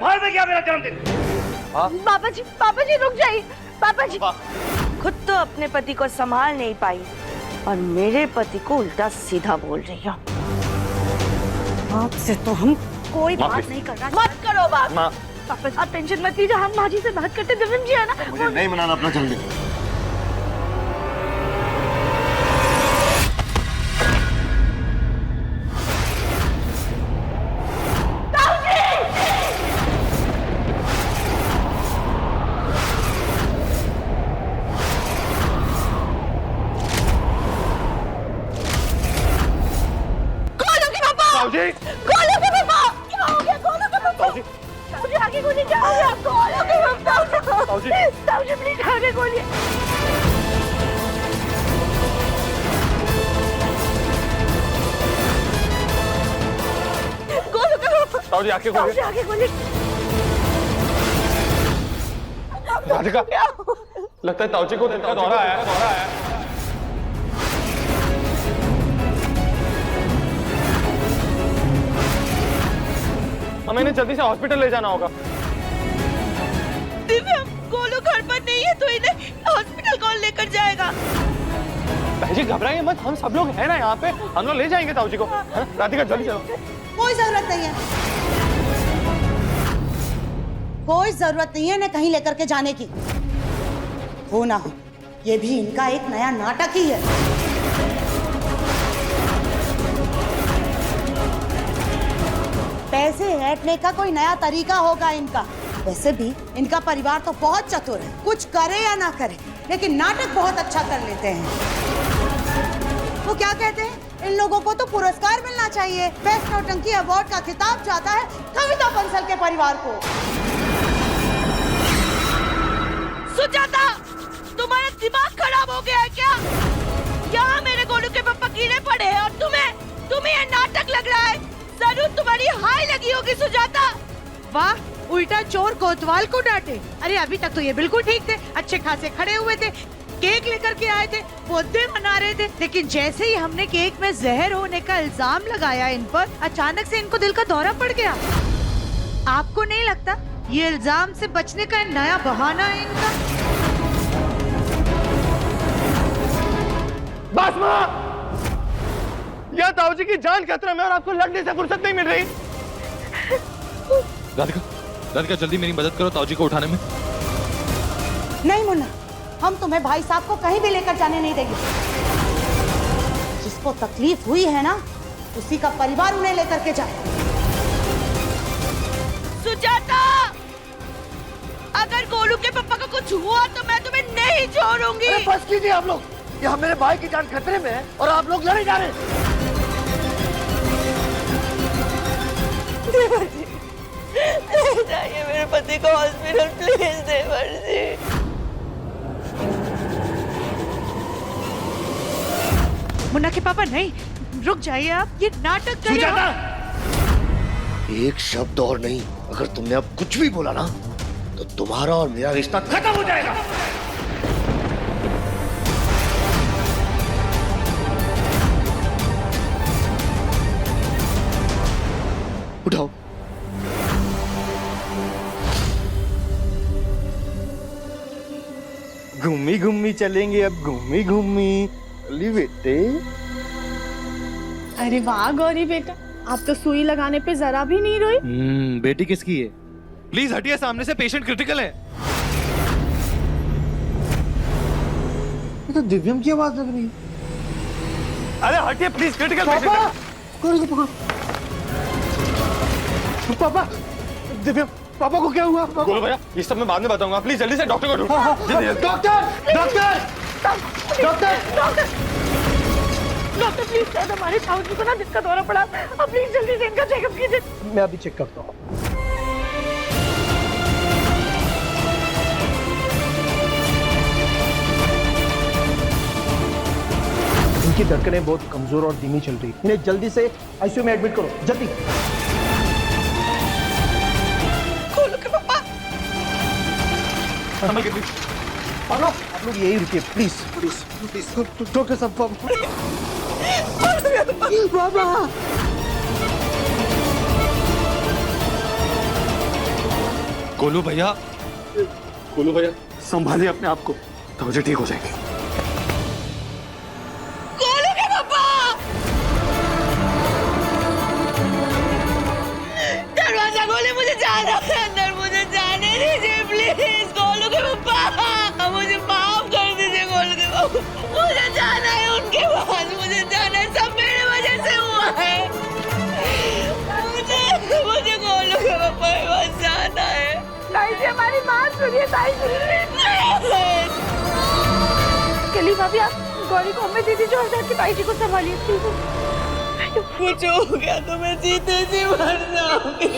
भाड़ में गया मेरा जन्मदिन। पापा जी रुक जाइए। पापा जी खुद तो अपने पति को संभाल नहीं पाई और मेरे पति को उल्टा सीधा बोल रही हो। आपसे तो हम कोई बात नहीं करना। मत करो बात। पापा जी आप टेंशन मत लीजिए, हम माँ जी से बात करते। दिव्यम जी है ना, मुझे नहीं मनाना अपना जन्मदिन। गोलू के पापा क्या हो गया? गोलू के पापा मुझे आगे गोली क्या हो गया? गोलू के पापा ताऊजी प्लीज आगे गोली। गोलू के पापा ताऊजी आगे गोली। राधिका लगता है ताऊजी को दिल का दौरा आया है। हमें इन्हें जल्दी से हॉस्पिटल ले जाना होगा। दिव्यम गोलू घर पर नहीं है तो इन्हें हॉस्पिटल कौन लेकर जाएगा? जी घबराइए मत, हम सब लोग हैं ना यहाँ पे, हम लोग ले जाएंगे ताऊजी को। राधिका जल्दी चलो। कोई जरूरत नहीं है, कोई जरूरत नहीं है इन्हें कहीं लेकर के जाने की। हो ना हो ये भी इनका एक नया नाटक ही है। पैसे ऐंठने का कोई नया तरीका होगा इनका। वैसे भी इनका परिवार तो बहुत चतुर है, कुछ करे या ना करे लेकिन नाटक बहुत अच्छा कर लेते हैं। वो क्या कहते हैं, इन लोगों को तो पुरस्कार मिलना चाहिए। बेस्ट नौटंकी अवार्ड का खिताब जाता है कविता बंसल के परिवार को। सुजाता तुम्हारा दिमाग खराब हो गया है क्या? यहाँ मेरे गोलू के पापा कीड़े पड़े हैं और तुम्हें ये नाटक लग रहा है। जरूर तुम्हारी हाय लगी होगी सुजाता। वाह, उल्टा चोर कोतवाल को डांटे। अरे अभी तक तो ये बिल्कुल ठीक थे, अच्छे खासे खड़े हुए थे, केक लेकर के आए थे, बर्थडे मना रहे थे। लेकिन जैसे ही हमने केक में जहर होने का इल्जाम लगाया इन पर, अचानक से इनको दिल का दौरा पड़ गया। आपको नहीं लगता ये इल्जाम से बचने का नया बहाना है इनका? बस माँ, या ताऊजी की जान खतरे में और आपको लड़ने से फुर्सत नहीं मिल रही। राधिका जल्दी मेरी मदद करो ताऊजी को उठाने में। नहीं मुन्ना, हम तुम्हें भाई साहब को कहीं भी लेकर जाने नहीं देंगे। जिसको तकलीफ हुई है ना उसी का परिवार उन्हें लेकर के जाए। सुजाता अगर गोलू के पापा को कुछ हुआ तो मैं तुम्हें नहीं छोड़ूंगी। अरे बस कीजिए आप लोग, यहाँ मेरे भाई की जान खतरे में है और आप लोग लड़े जा रहे हैं। देवर जी ले जाइए मेरे पति को हॉस्पिटल प्लीज। देवर जी मुन्ना के पापा नहीं, रुक जाइए आप, ये नाटक कर रहे हो। एक शब्द और नहीं, अगर तुमने अब कुछ भी बोला ना तो तुम्हारा और मेरा रिश्ता खत्म हो जाएगा। उठाओ। घूमी घूमी चलेंगे अब, घूमी घूमी। अली बेटे। अरे वाह गौरी बेटा, आप तो सुई लगाने पे जरा भी नहीं रोई। बेटी किसकी है? प्लीज हटिए सामने से, पेशेंट क्रिटिकल है। ये तो दिव्यम की आवाज लग रही है। अरे हटिए प्लीज, क्रिटिकल पेशेंट है। पापा, दिव्यम पापा को क्या हुआ? गोलू भैया ये सब मैं बाद में बताऊंगा, प्लीज जल्दी से डॉक्टर को ढूंढो। डॉक्टर प्लीज हमारे ताऊजी को ना दिल का दौरा पड़ा, अब प्लीज जल्दी से इनका चेकअप कीजिए। मैं अभी चेक करता हूँ। इनकी धड़कनें बहुत कमजोर और धीमी चल रही। इन्हें जल्दी से आईसीयू में एडमिट करो, जल्दी। गोलू के पापा आप लोग यही रुकिए प्लीज प्लीज प्लीज। डॉक्टर साहब बाबा गोलू भैया संभालिए अपने आप को, ताऊ जी ठीक हो जाएंगे। गोलू के पापा, दरवाजा खोले, मुझे जाना है अंदर, मुझे जाने दीजिए प्लीज। गोलू के पापा, मुझे माफ कर दीजिए। गोलू के पापा, मुझे जाना है उनके पास, मुझे जाना है, सब मेरे वजह से हुआ है। मुझे गोलू के पापा के पास जाना है। ताई जी हमारी बात सुनिए, ताई जी। कली भाभी आप गौरी को हमें दीदी जो जाके ताई जी को संभालिए प्लीज। कुछ हो गया तो मैं जीते जी मर जाऊंगी।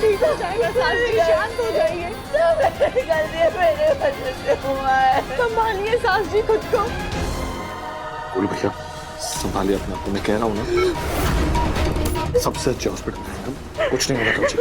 ठीक हो जाएगा, सास शांत हो जाइए। मेरे वजह से हुआ है। संभालिए सास जी खुद को। गोलू भैया संभालिए अपने आप को, मैं कह रहा हूँ ना, सबसे अच्छे हॉस्पिटल में हम, कुछ नहीं होगा ताऊ जी।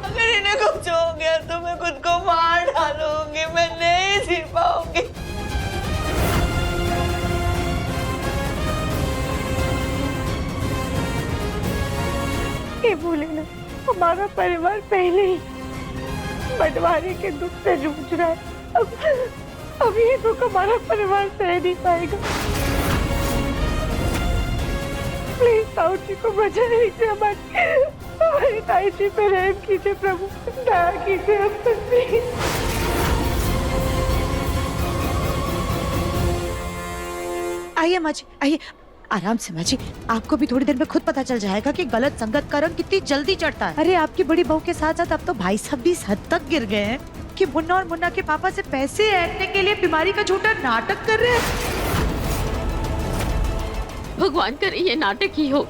अगर इन्हें कुछ हो गया तो मैं खुद को मार डालूंगी, मैं नहीं जी पाऊंगी। ये भूले ना, हमारा परिवार पहले ही बंटवारे के दुख से जूझ रहा है। अब ये दुख हमारा परिवार सह नहीं पाएगा। प्लीज ताऊ जी को बचा लीजिए, हमारी ताई जी पे रहम कीजिए प्रभु, दया कीजिए हम पर प्लीज। आइए माँ जी, आइए आराम से माँ जी। आपको भी थोड़ी देर में खुद पता चल जाएगा कि गलत संगत का रंग कितनी जल्दी चढ़ता है। अरे आपकी बड़ी बहू के साथ साथ अब तो भाई साहब भी इस हद तक गिर गए हैं कि मुन्ना और मुन्ना के पापा से पैसे ऐंठने के लिए बीमारी का झूठा नाटक कर रहे हैं। भगवान करे ये नाटक ही हो।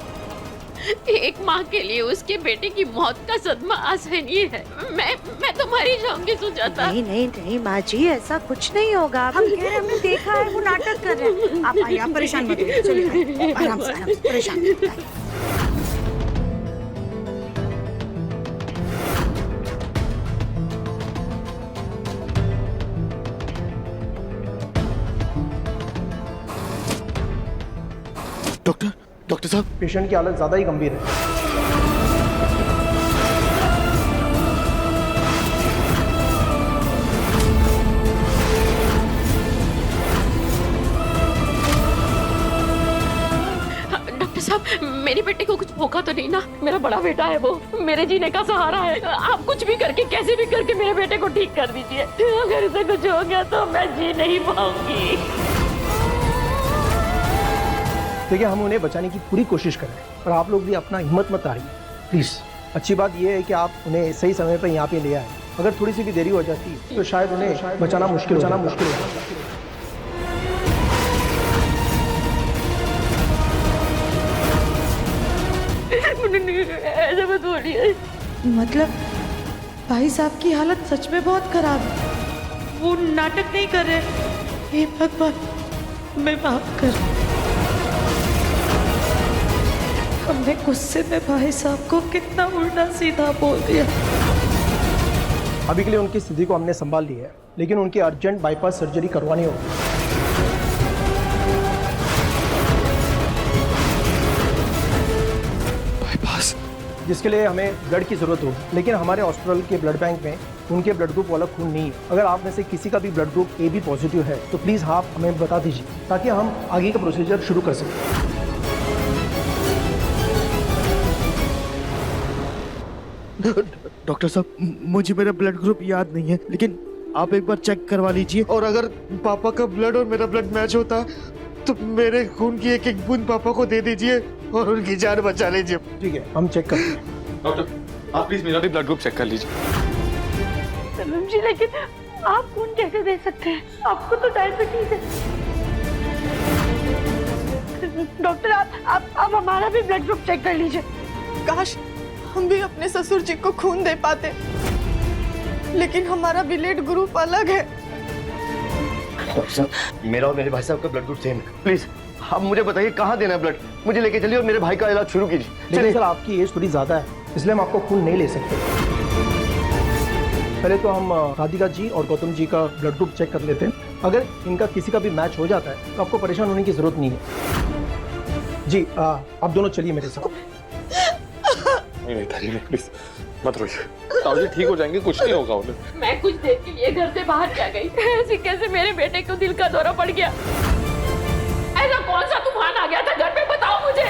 एक माँ के लिए उसके बेटे की मौत का सदमा असहनीय है। मैं तो मर ही जाऊंगी सुजाता। नहीं नहीं नहीं माँ जी, ऐसा कुछ नहीं होगा। हम कह रहे हैं, हमने देखा है वो नाटक कर रहे हैं। आप आइए, आप परेशान मत होइए, चलिए आराम से परेशान मत होइए। डॉक्टर साहब, पेशेंट की हालत ज़्यादा ही गंभीर है। डॉक्टर साहब, मेरे बेटे को कुछ होगा तो नहीं ना? मेरा बड़ा बेटा है, वो मेरे जीने का सहारा है। आप कुछ भी करके, कैसे भी करके मेरे बेटे को ठीक कर दीजिए। अगर इसे कुछ हो गया तो मैं जी नहीं पाऊंगी। देखिए, हम उन्हें बचाने की पूरी कोशिश कर रहे हैं, पर आप लोग भी अपना हिम्मत मत हारिए प्लीज़। अच्छी बात यह है कि आप उन्हें सही समय पर यहाँ पे ले आए। अगर थोड़ी सी भी देरी हो जाती तो शायद उन्हें बचाना मुश्किल हो जाता। ऐसा मत बोलिए। मतलब भाई साहब की हालत सच में बहुत खराब है, वो नाटक नहीं कर रहे। हे भगवान, मैं माफ कर। हमने गुस्से में भाई साहब को कितना उल्टा सीधा बोल दिया। अभी के लिए उनकी स्थिति को हमने संभाल लिया है, लेकिन उनकी अर्जेंट बाईपास सर्जरी करवानी होगी। बाईपास? जिसके लिए हमें ब्लड की जरूरत होगी, लेकिन हमारे हॉस्पिटल के ब्लड बैंक में उनके ब्लड ग्रुप वाला खून नहीं है। अगर आप में से किसी का भी blood group A B positive है तो प्लीज़ आप हमें बता दीजिए, ताकि हम आगे का प्रोसीजर शुरू कर सकें। डॉक्टर साहब, मुझे मेरा ब्लड ग्रुप याद नहीं है, लेकिन आप एक बार चेक करवा लीजिए, और अगर पापा का ब्लड और मेरा ब्लड मैच होता है तो मेरे खून की एक एक बूंद पापा को दे दीजिए और उनकी जान बचा लीजिए। ठीक है, हम चेक करते हैं। डॉक्टर, आप प्लीज मेरा भी ब्लड ग्रुप चेक कर लीजिए। सलीम जी, लेकिन आप खून कैसे दे सकते हैं? आपको तो डायबिटीज है। डॉक्टर आप हमारा भी ब्लड ग्रुप चेक कर लीजिए। काश हम भी अपने ससुर जी को खून दे पाते, लेकिन हमारा ब्लड ग्रुप अलग है। डॉक्टर साहब, मेरा और मेरे भाई साहब का ब्लड ग्रुप सेम है। प्लीज आप मुझे बताइए कहाँ देना है ब्लड, मुझे लेके चलिए और मेरे भाई का इलाज शुरू कीजिए। लेकिन सर आपकी एज थोड़ी ज़्यादा है, इसलिए हम आपको खून नहीं ले सकते। पहले तो हम राधिका जी और गौतम जी का ब्लड ग्रुप चेक कर लेते हैं। अगर इनका किसी का भी मैच हो जाता है तो आपको परेशान होने की जरूरत नहीं है। जी आप दोनों चलिए मेरे साथ। नहीं ताजी नहीं, प्लीज मत रोइए, ताऊ जी ठीक हो जाएंगे, कुछ नहीं होगा उन्हें। मैं कुछ देर के लिए घर से बाहर क्या गई, ऐसे कैसे मेरे बेटे को दिल का दौरा पड़ गया? ऐसा कौन सा तूफान आ गया था घर पे, बताओ मुझे।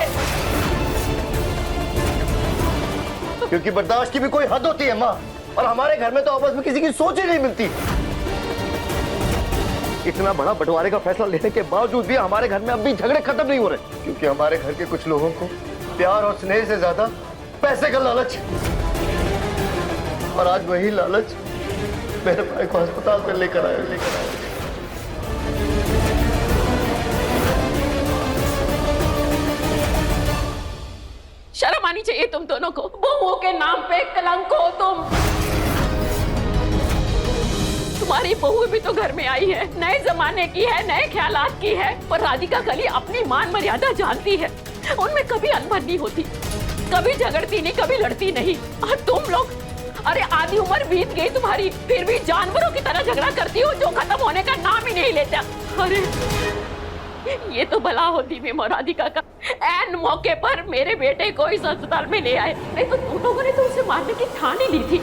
क्योंकि बर्दाश्त की भी कोई हद होती है माँ, और हमारे घर में तो आपस में किसी की सोच ही नहीं मिलती। इतना बड़ा बंटवारे का फैसला लेने के बावजूद भी हमारे घर में अब भी झगड़े खत्म नहीं हो रहे, क्योंकि हमारे घर के कुछ लोगों को प्यार और स्नेह से ज्यादा पैसे का लालच, और आज वही लालच मेरे भाई को अस्पताल में लेकर आया। शर्म आनी चाहिए तुम दोनों को, बहुओं के नाम पे कलंक हो तुम। तुम्हारी बहू भी तो घर में आई है, नए जमाने की है, नए ख्यालात की है, पर राधिका कली अपनी मान मर्यादा जानती है, उनमें कभी अनबन नहीं होती, कभी झगड़ती नहीं, कभी लड़ती नहीं। और तुम लोग, अरे आधी उम्र बीत गई तुम्हारी, फिर भी जानवरों की तरह झगड़ा करती हो जो खत्म होने का नाम ही नहीं लेता। अरे ये तो भला होती मैं राधिका का ऐन मौके पर मेरे बेटे को इस अस्पताल में ले आए, नहीं तो तुम लोगों ने तो उसे मारने की ठान ही ली थी।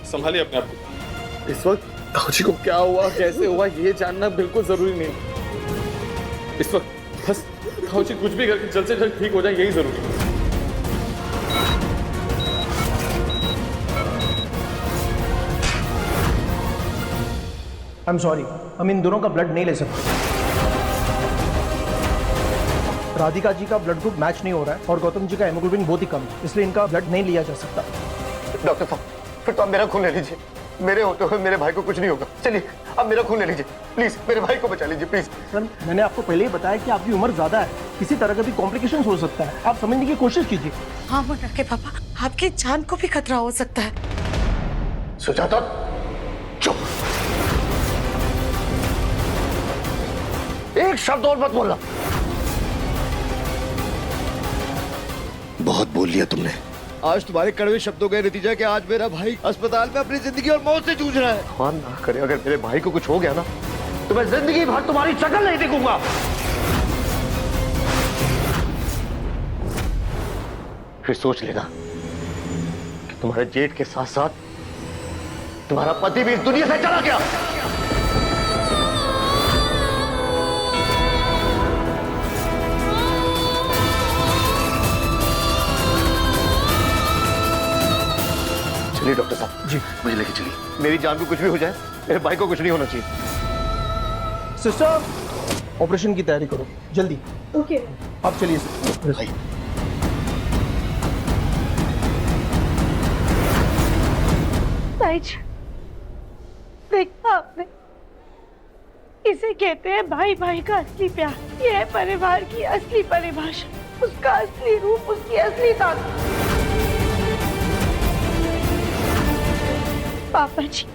संभालिए अपने आप को। इस वक्त ताऊ जी को क्या हुआ, कैसे हुआ, ये जानना बिल्कुल जरूरी नहीं। इस वक्त बस ताऊ जी कुछ भी करके जल्द से जल्द ठीक हो जाए, यही जरूरी है। आई एम सॉरी, हम इन दोनों का ब्लड नहीं ले सकते। राधिका जी का ब्लड ग्रुप मैच नहीं हो रहा है और गौतम जी का हेमोग्लोबिन बहुत ही कम है, इसलिए इनका ब्लड नहीं लिया जा सकता। डॉक्टर साहब, फिर तो आप मेरा खून ले लीजिए, मेरे होते हुए मेरे भाई को कुछ नहीं होगा। चलिए आप मेरा खून ले लीजिए, प्लीज मेरे भाई को बचा लीजिए प्लीज। सर मैंने आपको पहले ही बताया कि आपकी उम्र ज्यादा है, किसी तरह का भी कॉम्प्लिकेशन हो सकता है, आप समझने की कोशिश कीजिए। हाँ मुन्ना के पापा, आपकी जान को भी खतरा हो सकता है। सुजाता चुप, एक शब्द और मत बोलना। बहुत बोल लिया तुमने। आज तुम्हारे कड़वे शब्दों का नतीजा कि आज मेरा भाई अस्पताल में अपनी जिंदगी और मौत से जूझ रहा है। भगवान ना करे अगर मेरे भाई को कुछ हो गया ना, तो मैं जिंदगी भर तुम्हारी शक्ल नहीं देखूंगा। फिर सोच लेना कि तुम्हारे जेठ के साथ साथ तुम्हारा पति भी इस दुनिया से चला गया। चलिए डॉक्टर साहब जी, मुझे लेके चलिए। मेरी जान को कुछ भी हो जाए, मेरे भाई को कुछ नहीं होना चाहिए। सिस्टर ऑपरेशन की तैयारी करो जल्दी। ओके आप चलिए। देखा आपने, इसे कहते हैं भाई भाई का असली प्यार। यह है परिवार की असली परिभाषा, उसका असली रूप, उसकी असली ताकत। पापा जी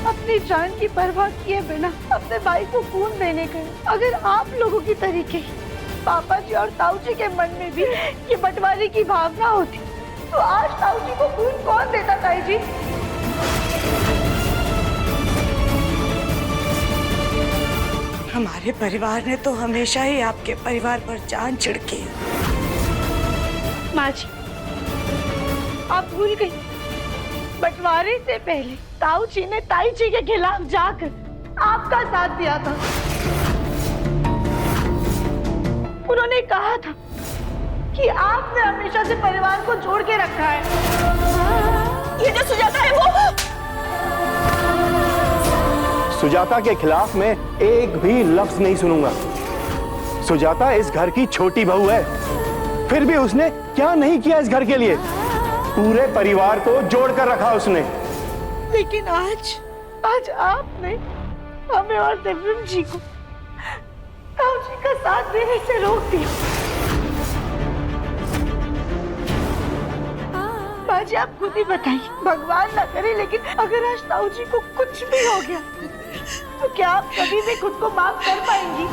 अपनी जान की परवाह किए बिना अपने भाई को खून देने गए। अगर आप लोगों की तरीके पापा जी और ताऊ जी के मन में भी ये बंटवारे की भावना होती, तो आज ताऊ जी को खून कौन देता ताई जी? हमारे परिवार ने तो हमेशा ही आपके परिवार पर जान छिड़की है। माँ जी आप भूल गई, बंटवारे से पहले ताऊ जी ने ताई जी के खिलाफ जाकर आपका साथ दिया था। उन्होंने कहा था कि आपने हमेशा से परिवार को जोड़ के रखा है। ये जो सुजाता है वो सुजाता के खिलाफ मैं एक भी लफ्ज नहीं सुनूंगा। सुजाता इस घर की छोटी बहू है, फिर भी उसने क्या नहीं किया इस घर के लिए। पूरे परिवार को जोड़कर रखा उसने। लेकिन आज आपने हमें और दिव्यम जी को ताऊ जी का साथ देने से रोक दिया। बाजी आप खुद ही बताइए, भगवान ना करे लेकिन अगर आज ताऊ जी को कुछ भी हो गया तो क्या आप कभी भी खुद को माफ कर पाएंगी?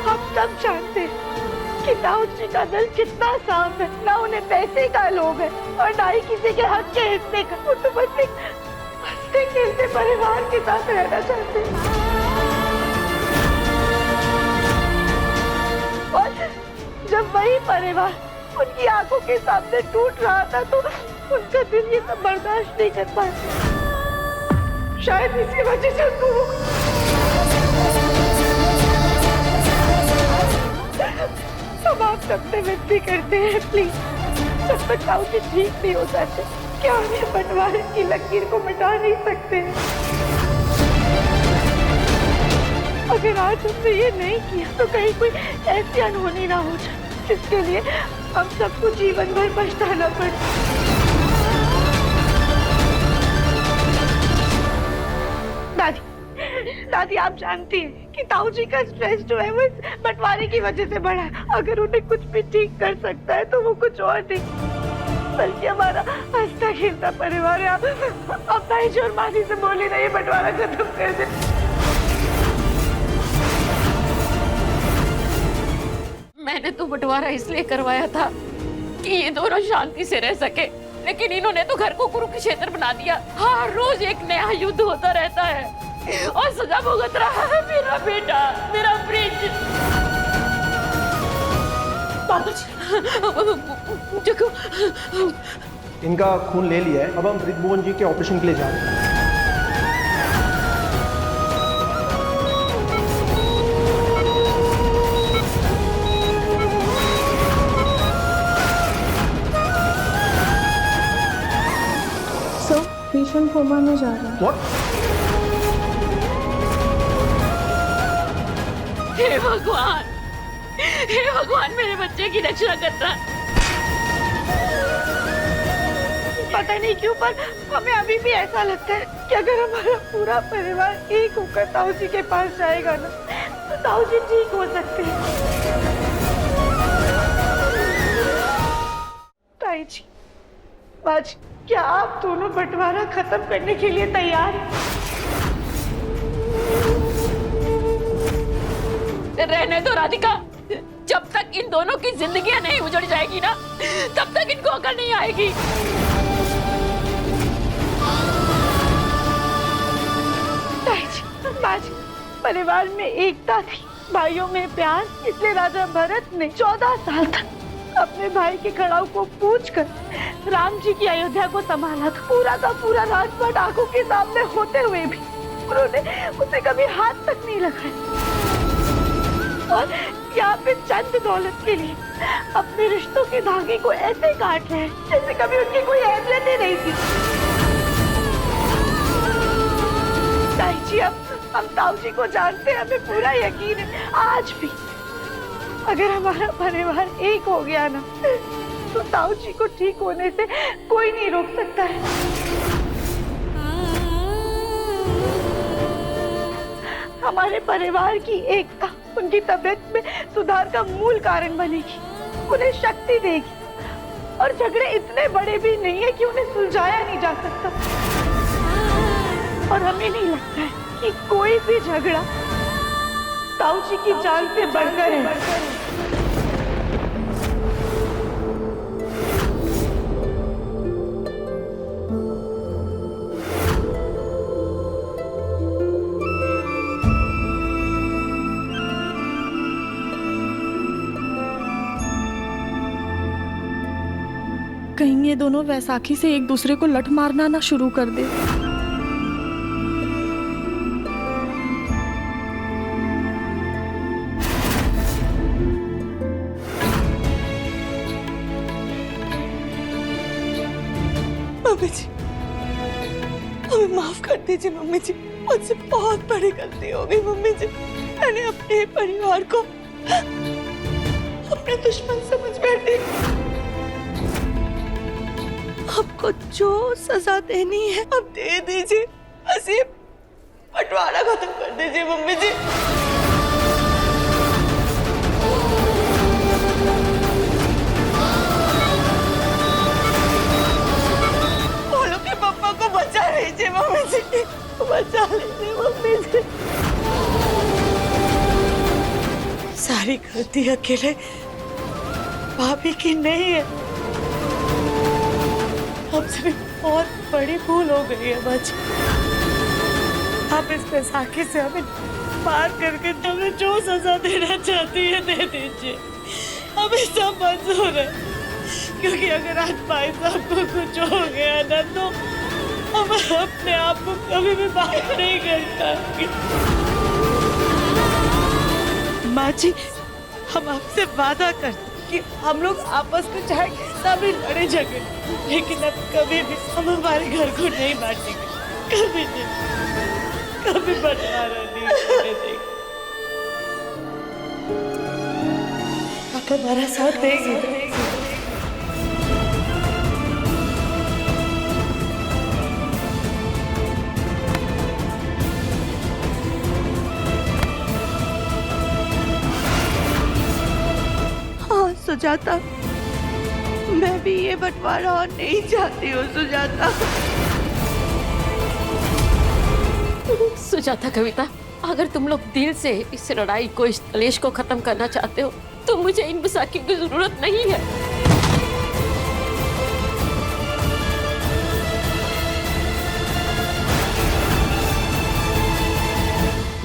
हम सब जानते हैं कि ताऊ जी का दिल कितना साफ है, ना उन्हें पैसे का लोभ है और ना ही किसी के हक के हिस्से का। वो तो बस एक हंसते खेलते परिवार के साथ रहना चाहते हैं। और जब वही परिवार उनकी आंखों के सामने टूट रहा था तो उनका दिल ये सब बर्दाश्त नहीं कर पाया। शायद इसी वजह से उनको हम आप सबसे विनती करते हैं, प्लीज जब तक ताऊ जी ठीक नहीं हो जाते क्या उन्हें बंटवारे की लकीर को मिटा नहीं सकते। अगर आज हमने ये नहीं किया तो कहीं कोई ऐसी अनहोनी ना हो जाए जिसके लिए हम सबको जीवन भर पछताना पड़े। दादी आप जानती हैं कि ताऊ जी का स्ट्रेस जो है वो इस बंटवारे की वजह से बढ़ा है। अगर उन्हें कुछ भी ठीक कर सकता है तो वो कुछ और नहीं बल्कि हमारा हंसता खेलता परिवार है। आप ताई जी और मासी से बोले ना ये बंटवारा खत्म कर दे। मैंने तो बंटवारा इसलिए करवाया था कि ये दोनों शांति से रह सके, लेकिन इन्होंने तो घर को कुरुक्षेत्र बना दिया। हर रोज एक नया युद्ध होता रहता है और सजा भुगत रहा है मेरा बेटा, मेरा ब्रिज। देखो इनका खून ले लिया है, अब हम ब्रिजभुवन जी के ऑपरेशन के लिए जा रहे हैं। पेशेंट कोमा में जा रहा है। What? हे भगवान मेरे बच्चे की रक्षा करना। पता नहीं क्यों पर हमें अभी भी ऐसा लगता है कि अगर हमारा पूरा परिवार एक होकर ताऊ जी के पास जाएगा ना तो ताऊ जी ठीक हो सकते हैं। ताई जी, बाजी, क्या आप दोनों बंटवारा खत्म करने के लिए तैयार हैं? रहने दो राधिका, जब तक इन दोनों की जिंदगियां नहीं उजड़ जाएगी ना तब तक इनको अकल नहीं आएगी। बाजी, परिवार में एकता थी, भाइयों में प्यार, इसलिए राजा भरत ने 14 साल तक अपने भाई के खड़ाऊ को पूछकर राम जी की अयोध्या को संभाला था। पूरा का पूरा राजपाट आंखों के सामने होते हुए भी उन्होंने उसे कभी हाथ तक नहीं लगाया और यहाँ पे चंद दौलत के लिए अपने रिश्तों के धागे को ऐसे काट रहे हैं जैसे कभी उनकी कोई अहमियत ही नहीं थी। ताई जी, अब हम ताऊ जी को जानते हैं, हमें पूरा यकीन है आज भी अगर हमारा परिवार एक हो गया ना तो ताऊ जी को ठीक होने से कोई नहीं रोक सकता है। हमारे परिवार की एकता उनकी तबीयत में सुधार का मूल कारण बनेगी, उन्हें शक्ति देगी और झगड़े इतने बड़े भी नहीं है कि उन्हें सुलझाया नहीं जा सकता। और हमें नहीं लगता है कि कोई भी झगड़ा ताऊ जी की जान से बढ़कर है। कहीं ये दोनों वैसाखी से एक दूसरे को लठ मारना ना शुरू कर दे। मम्मी जी, हमें माफ कर दीजिए मम्मी जी, मुझसे बहुत बड़ी गलती हो गई मम्मी जी। मैंने अपने परिवार को अपने दुश्मन समझ बैठे। आपको जो सजा देनी है अब दे दीजिए, बस ये बंटवारा खत्म कर दीजिए मम्मी जी। बोलो कि पापा को बचा लीजिए मम्मी जी, बचा लीजिए मम्मी जी। सारी गलती अकेले भाभी की नहीं है, हमसे भी बहुत बड़ी भूल हो गई है बच्ची। आप इस बैसाखी से हमें पार करके हमें जो सजा देना चाहती है दे दीजिए, हमें सब मंजूर है। क्योंकि अगर आज भाई साहब को कुछ हो गया ना तो हम अपने आप को कभी भी माफ नहीं कर पाएंगे। माँ जी, हम आपसे वादा करते कि हम लोग आपस में चाहे कितना भी लड़े झगड़े, लेकिन अब कभी भी हम हमारे घर को नहीं बांटेंगे, कभी नहीं, कभी बंटवारा नहीं करने देंगे। आप हमारा साथ देंगे। सुजाता, मैं भी ये बंटवारा और नहीं चाहती हूँ सुजाता। सुजाता, कविता, अगर तुम लोग दिल से इस लड़ाई को, इस कलेश को खत्म करना चाहते हो तो मुझे इन बैसाखियों की जरूरत नहीं है।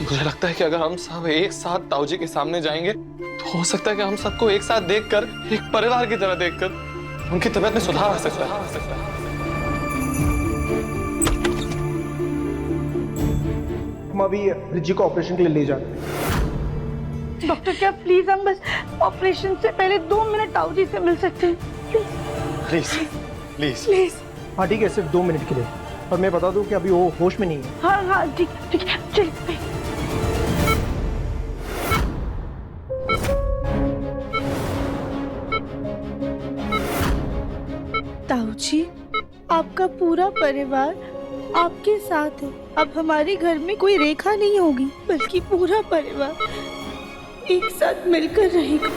मुझे लगता है कि अगर हम सब एक साथ ताऊजी के सामने जाएंगे तो हो सकता है कि हम सबको एक साथ देखकर, एक परिवार की तरह देखकर उनकी तबीयत में सुधार आ सकता है। हम अभी रिज्जी को ऑपरेशन के लिए ले जाते हैं। डॉक्टर, क्या प्लीज हम बस ऑपरेशन से पहले 2 मिनट ताऊजी से मिल सकते हैं प्लीज प्लीज प्लीज। हाँ ठीक है, सिर्फ 2 मिनट के लिए। और मैं बता दूं कि अभी वो होश में नहीं है। हाँ हाँ ठीक ठीक है, चलिए। ताऊजी, आपका पूरा परिवार आपके साथ है। अब हमारे घर में कोई रेखा नहीं होगी, बल्कि पूरा परिवार एक साथ मिलकर रहेगा।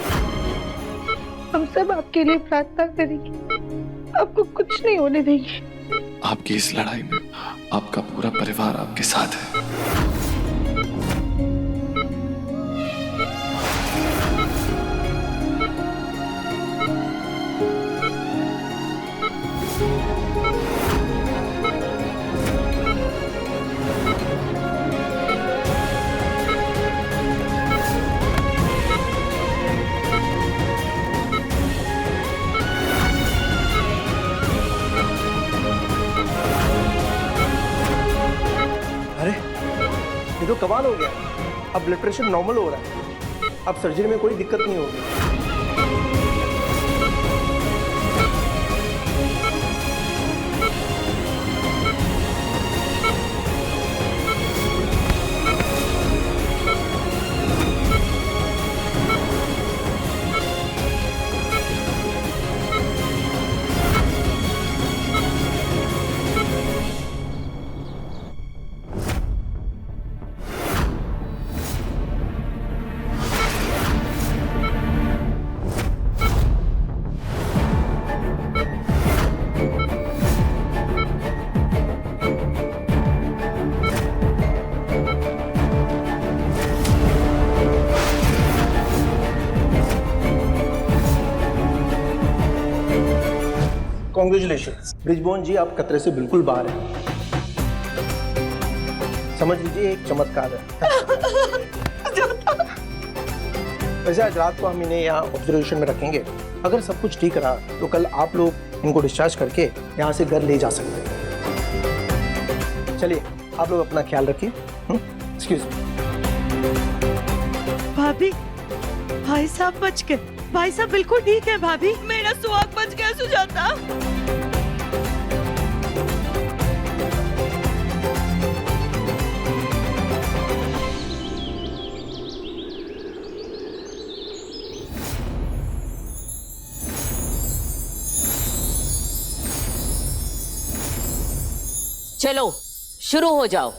हम सब आपके लिए प्रार्थना करेंगे, आपको कुछ नहीं होने देंगे। आपकी इस लड़ाई में आपका पूरा परिवार आपके साथ है। तो कमाल हो गया, अब ब्लड प्रेशर नॉर्मल हो रहा है। अब सर्जरी में कोई दिक्कत नहीं होगी। कॉन्ग्रेचुलेशंस ब्रिजबोन जी, आप खतरे से बिल्कुल बाहर हैं। समझ लीजिए एक चमत्कार है। वैसे आज रात को हम इन्हें यहाँ ऑब्जर्वेशन में रखेंगे। अगर सब कुछ ठीक रहा तो कल आप लोग इनको डिस्चार्ज करके यहाँ से घर ले जा सकते हैं। चलिए आप लोग अपना ख्याल रखिए। Excuse me. भाभी, भाई साहब बच गए। भाई साहब बिल्कुल ठीक है भाभी। मेरा सुहाग बच गया सुजाता। चलो शुरू हो जाओ।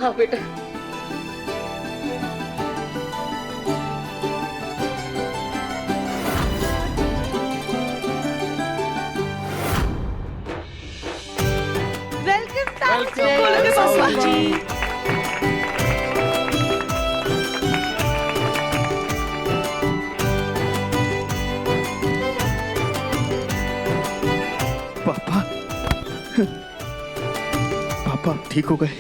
हाँ बेटा। वेलकम जी। पापा पापा ठीक हो गए?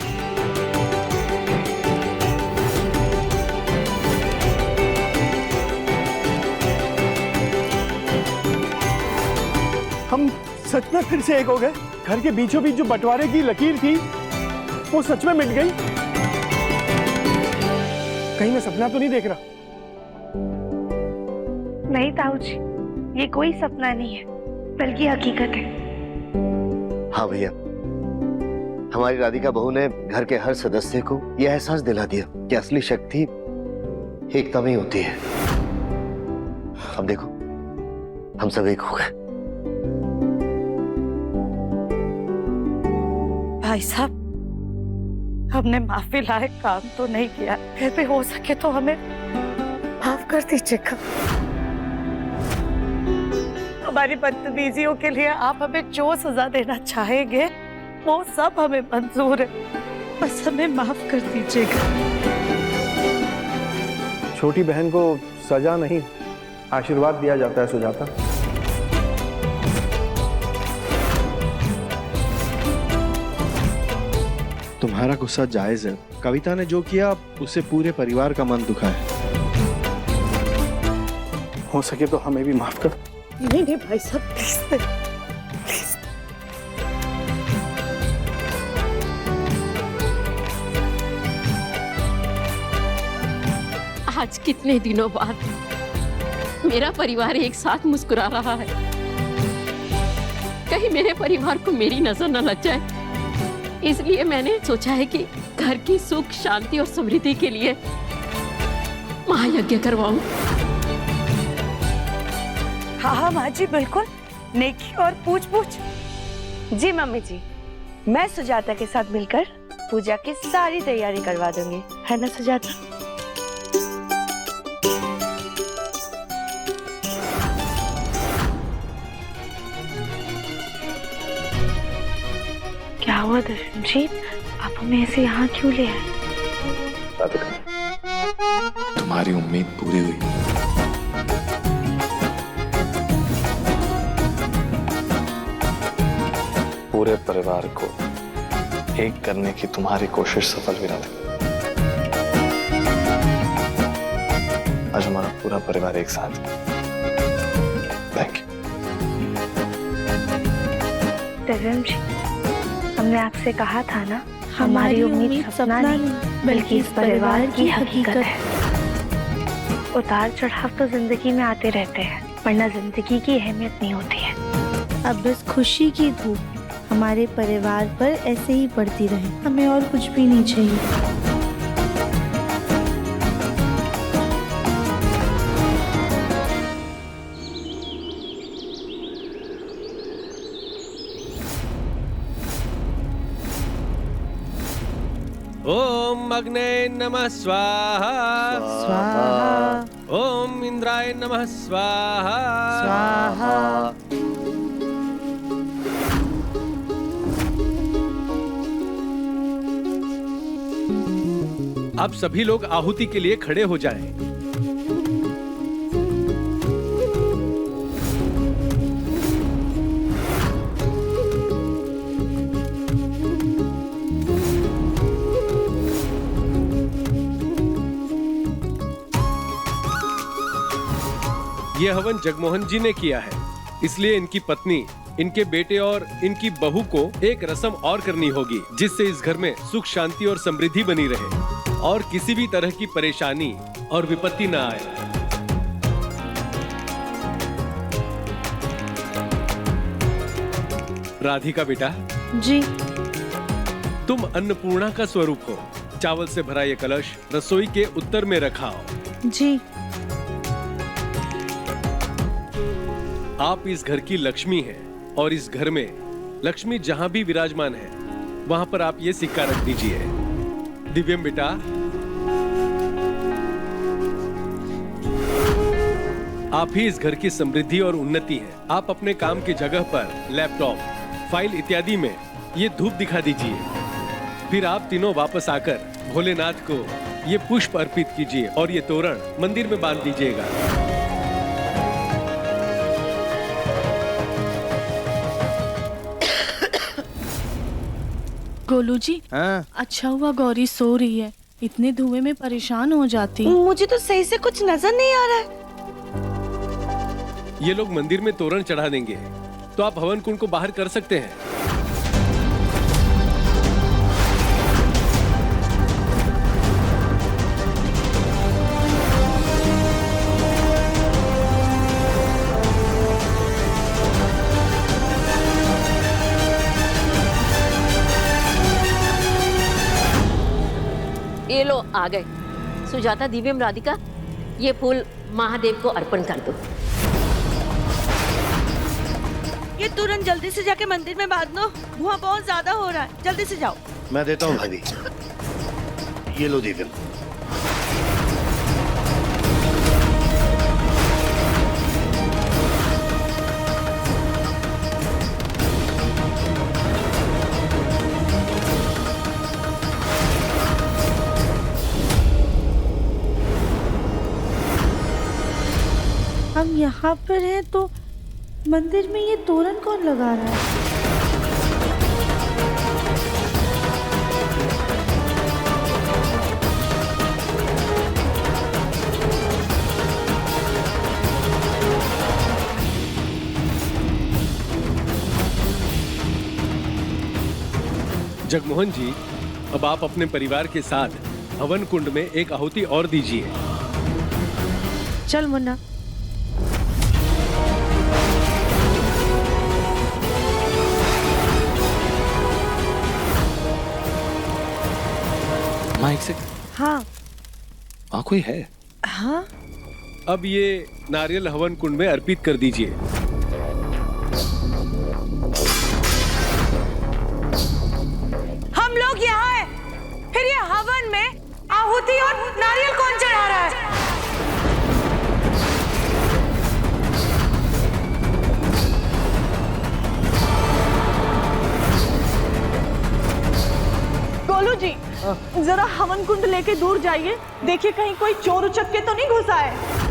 हम सच में फिर से एक हो गए। घर के बीचों बीच जो बंटवारे की लकीर थी वो सच में मिट गई। कहीं मैं सपना तो नहीं देख रहा? नहीं ताऊ जी, ये कोई सपना नहीं है बल्कि हकीकत है। हाँ भैया, हमारी राधिका बहू ने घर के हर सदस्य को यह एहसास दिला दिया कि असली शक्ति एकता में ही होती है। अब देखो, हम सब एक हो गए। भाई साहब, हमने माफी लायक काम तो नहीं किया, फिर भी हो सके तो हमें माफ कर दीजिएगा। हमारी बदतमीजियों के लिए आप हमें जो सजा देना चाहेंगे वो सब हमें मंजूर है, बस हमें माफ कर दीजिएगा। छोटी बहन को सजा नहीं, आशीर्वाद दिया जाता है सुजाता। तुम्हारा गुस्सा जायज है। कविता ने जो किया उससे पूरे परिवार का मन दुखा है। हो सके तो हमें भी माफ कर। नहीं नहीं भाई साहब, प्लीज प्लीज। आज कितने दिनों बाद मेरा परिवार एक साथ मुस्कुरा रहा है। कहीं मेरे परिवार को मेरी नजर न लग जाए, इसलिए मैंने सोचा है कि घर की सुख शांति और समृद्धि के लिए महायज्ञ करवाऊं। हाँ हाँ माँ जी, बिल्कुल, नेकी और पूछ पूछ। जी मम्मी जी, मैं सुजाता के साथ मिलकर पूजा की सारी तैयारी करवा दूंगी, है ना सुजाता? क्या हुआ दर्शन जी, आप हमें ऐसे यहाँ क्यों ले आए? तुम्हारी उम्मीद पूरी हुई। पूरे परिवार को एक करने की तुम्हारी कोशिश सफल भी ना थी। आज हमारा पूरा परिवार एक साथ है। Thank you. दर्शन जी, हमने आपसे कहा था ना, हमारी उम्मीद सपना नहीं बल्कि इस परिवार की हकीकत है। उतार चढ़ाव तो जिंदगी में आते रहते हैं, वरना जिंदगी की अहमियत नहीं होती है। अब बस खुशी की धूप हमारे परिवार पर ऐसे ही पड़ती रहे, हमें और कुछ भी नहीं चाहिए। अग्ने नमः स्वाहा ओम इंद्राय नमः स्वाहा अब सभी लोग आहुति के लिए खड़े हो जाएं। यह हवन जगमोहन जी ने किया है, इसलिए इनकी पत्नी, इनके बेटे और इनकी बहू को एक रस्म और करनी होगी, जिससे इस घर में सुख शांति और समृद्धि बनी रहे और किसी भी तरह की परेशानी और विपत्ति न आए। राधिका बेटा जी, तुम अन्नपूर्णा का स्वरूप हो। चावल से भरा ये कलश रसोई के उत्तर में रखाओ। जी। आप इस घर की लक्ष्मी हैं और इस घर में लक्ष्मी जहां भी विराजमान है वहां पर आप ये सिक्का रख दीजिए। दिव्यम बेटा, आप ही इस घर की समृद्धि और उन्नति है। आप अपने काम की जगह पर लैपटॉप, फाइल इत्यादि में ये धूप दिखा दीजिए। फिर आप तीनों वापस आकर भोलेनाथ को ये पुष्प अर्पित कीजिए और ये तोरण मंदिर में बांध दीजिएगा। गोलू जी, हाँ? अच्छा हुआ गौरी सो रही है, इतने धुएं में परेशान हो जाती। मुझे तो सही से कुछ नजर नहीं आ रहा है। ये लोग मंदिर में तोरण चढ़ा देंगे तो आप हवन कुंड को बाहर कर सकते हैं। ये लो आ गए। सुजाता, दिव्यम, राधिका, ये फूल महादेव को अर्पण कर दो। ये तुरंत जल्दी से जाके मंदिर में बांध लो, धुआं बहुत ज्यादा हो रहा है, जल्दी से जाओ। मैं देता हूँ भाभी, ये लो दिव्यम। हम यहाँ पर हैं तो मंदिर में ये तोरण कौन लगा रहा है? जगमोहन जी, अब आप अपने परिवार के साथ हवन कुंड में एक आहुति और दीजिए। चल मुन्ना। माइक से हाँ कोई है? हाँ। अब ये नारियल हवन कुंड में अर्पित कर दीजिए। हम लोग यहाँ हैं, फिर ये हवन में आहुति और नारियल कौन चढ़ा रहा है? गोलू जी, जरा हवन कुंड लेके दूर जाइए, देखिए कहीं कोई चोर उचक्के तो नहीं घुसा है।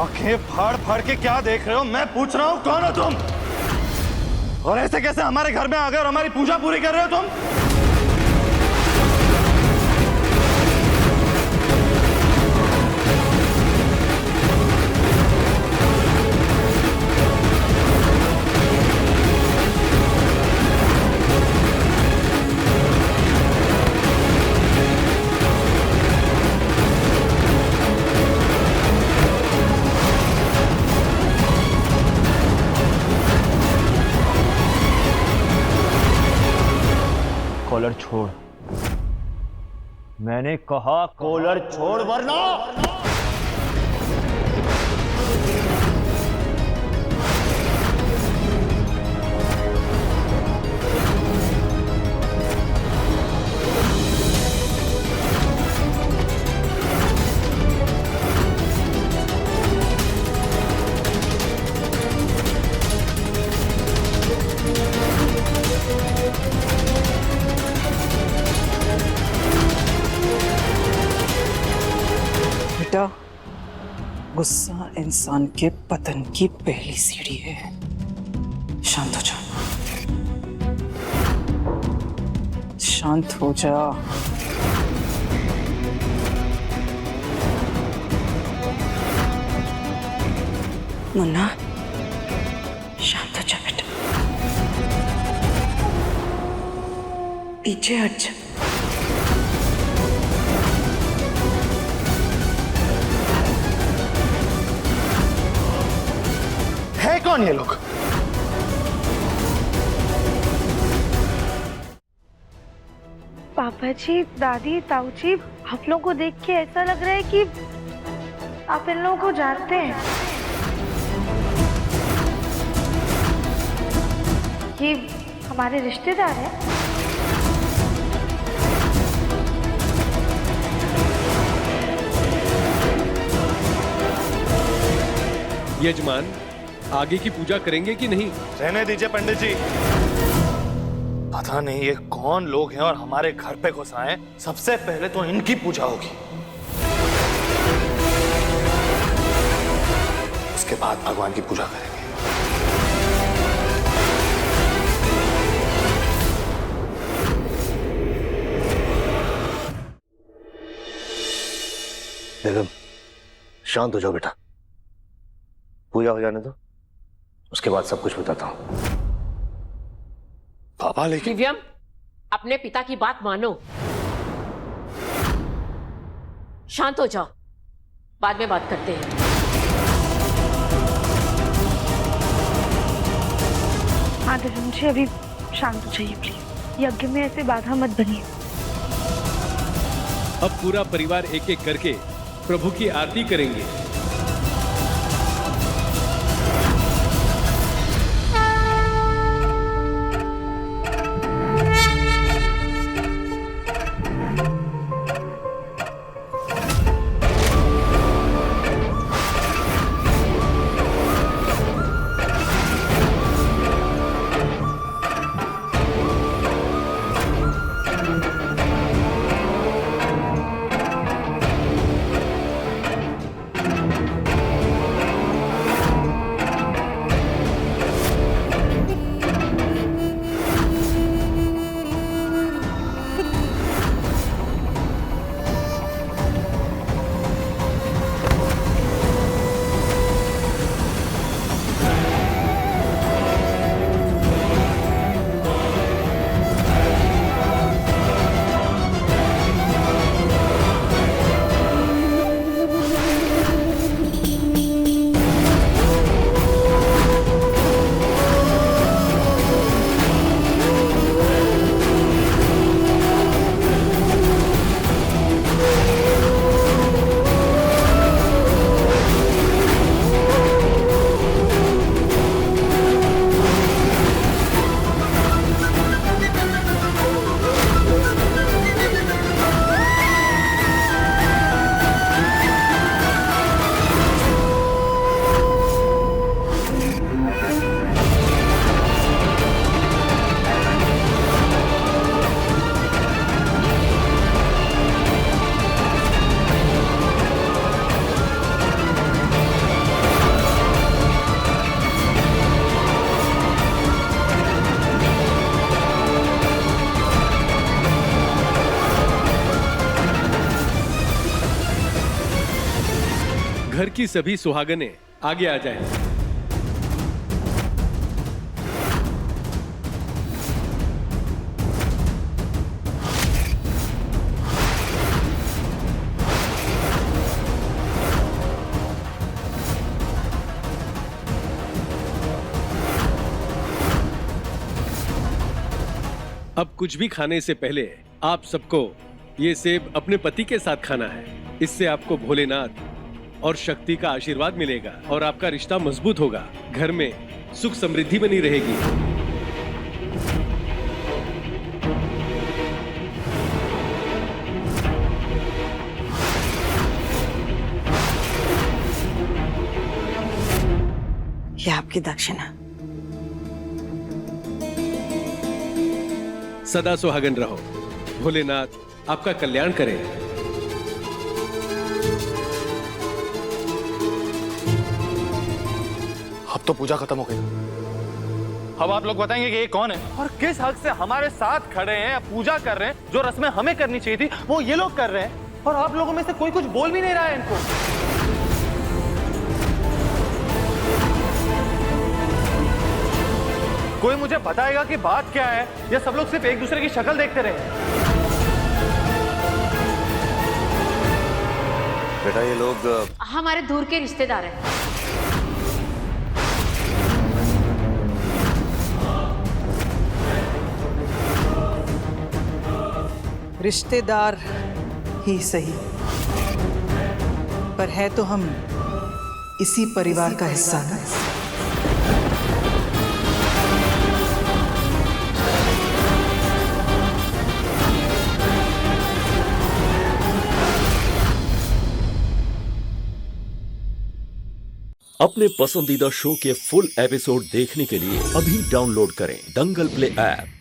आंखें फाड़ फाड़ के क्या देख रहे हो? मैं पूछ रहा हूँ कौन हो तुम? और ऐसे कैसे हमारे घर में आ गए और हमारी पूजा पूरी कर रहे हो तुम? कॉलर छोड़, मैंने कहा कॉलर छोड़ वरना। बेटा, गुस्सा इंसान के पतन की पहली सीढ़ी है। शांत हो जा, शांत हो जा। मुन्ना, शांत हो जा बेटा, पीछे हट जा। है कौन ये लोग? पापा जी, दादी, ताऊ जी, आप लोगों को देख के ऐसा लग रहा है कि आप इन लोगों को जानते हैं। ये हमारे रिश्तेदार हैं। यजमान, आगे की पूजा करेंगे कि नहीं? रहने दीजिए पंडित जी। पता नहीं ये कौन लोग हैं और हमारे घर पे घुस आए। सबसे पहले तो इनकी पूजा होगी, उसके बाद भगवान की पूजा करेंगे। बेगम, शांत हो जाओ बेटा, पूजा हो जाने दो, उसके बाद सब कुछ बताता हूं। पापा लेकिन दिव्यम, अपने पिता की बात मानो, शांत हो जाओ, बाद में बात करते हैं। आदरण जी, अभी शांत हो जाइए प्लीज। यज्ञ में ऐसे बाधा मत बनिए। अब पूरा परिवार एक एक करके प्रभु की आरती करेंगे। घर की सभी सुहागनें आगे आ जाएं। अब कुछ भी खाने से पहले आप सबको ये सेब अपने पति के साथ खाना है। इससे आपको भोलेनाथ और शक्ति का आशीर्वाद मिलेगा और आपका रिश्ता मजबूत होगा। घर में सुख समृद्धि बनी रहेगी। ये आपकी दक्षिणा। सदा सुहागन रहो। भोलेनाथ आपका कल्याण करे। अब तो पूजा खत्म हो गई। अब आप लोग बताएंगे कि ये कौन है और किस हक से हमारे साथ खड़े हैं, पूजा कर रहे हैं। जो रस्में हमें करनी चाहिए थी वो ये लोग कर रहे हैं और आप लोगों में से कोई कुछ बोल भी नहीं रहा है इनको। कोई मुझे बताएगा कि बात क्या है या सब लोग सिर्फ एक दूसरे की शक्ल देखते रहे? बेटा ये लोग हमारे दूर के रिश्तेदार हैं। रिश्तेदार ही सही, पर है तो हम इसी परिवार का हिस्सा ना। अपने पसंदीदा शो के फुल एपिसोड देखने के लिए अभी डाउनलोड करें दंगल प्ले ऐप।